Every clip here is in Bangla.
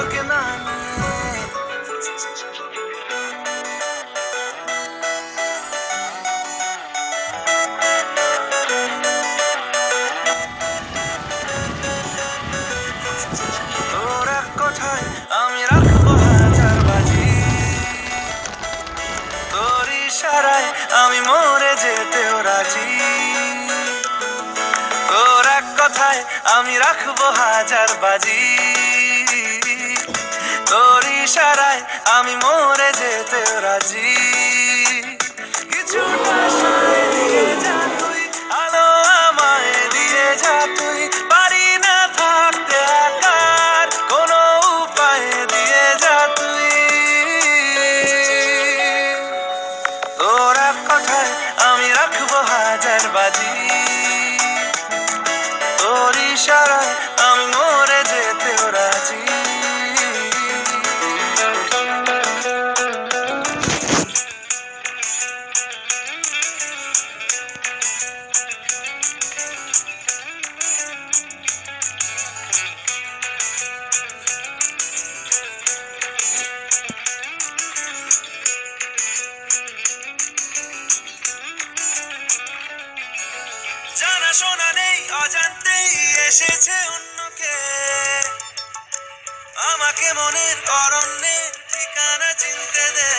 তোকে না নিয়ে। তোর এক কথায় আমি রাখবো হাজার বাজি, তোর ইশারায় আমি মরে যেতেও রাজি। তোর এক কথায় আমি রাখবো হাজার বাজি, তোর ইশারায় আমি মরে যেতেও রাজি। কিছুটা সময় দিয়ে যা তুই, আলো আমায় দিয়ে যা তুই, পারি না থাকতে একার কোনো উপায় দিয়ে যা তুই। তোর এক কথায় আমি রাখবো হাজার বাজি, তোর ইশারায় আমি মরে যেতেও রাজি। জানা শোনা নেই, অজান্তেই এসেছে অন্যকে, আমাকে মনের অরণ্যের ঠিকানা চিনতে দে।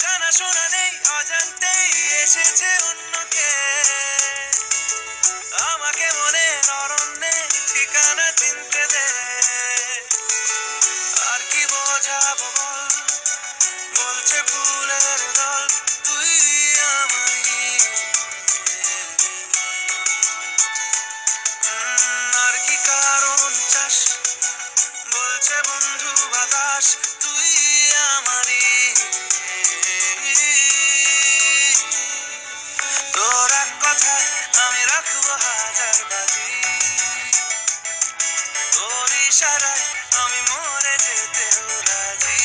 জানা শোনা নেই, অজান্তেই এসেছে অন্যকে, আমাকে মনের অরণ্যের ঠিকানা চিনতে দে। আর কি বোঝাবো বল, বলছে ফুলের দল তুই আমারই। আর কি কারণ চাস, বলছে বন্ধু বাতাস তুই আমারই। তোর এক কথায় আমি রাখবো হাজার বাজি, তোর ইশারায় আমি মরে যেতেও রাজি।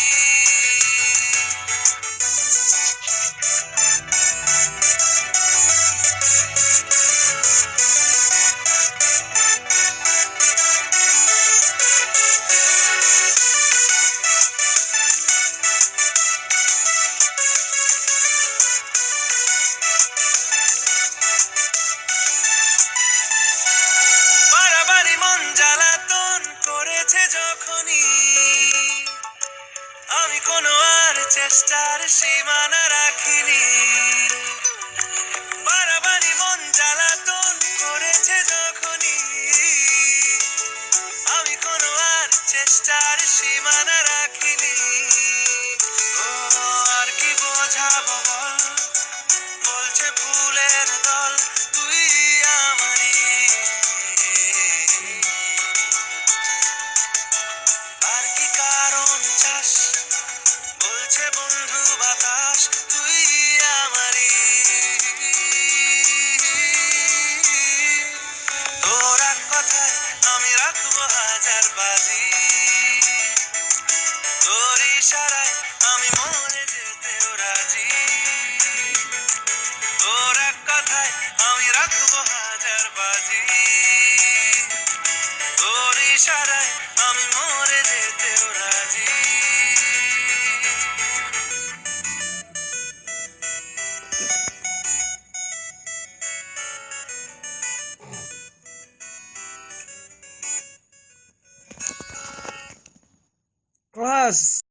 বাড়াবাড়ি মন জ্বালাতন করেছে যখনই, আমি কোনো আর চেষ্টার সীমানা রাখিনি। বাড়াবাড়ি মন জ্বালাতন করেছে যখনই, আমি কোনো আর চেষ্টার সীমানা রাখিনি। ও আর কি বোঝাবো বল, বলছে ফুলের দল তুই আমারই। আর কি কারণ চাস, বলছে বন্ধু বাতাস তুই আমারই। তোর এক কথায় আমি রাখবো হাজার বাজি, তোর ইশারায় আমি মরে যেতেও রাজি। তোর এক কথায় আমি রাখবো হাজার বাজি, তোর ইশারায় আমি মরে যেতেও রাজি। ক্লাস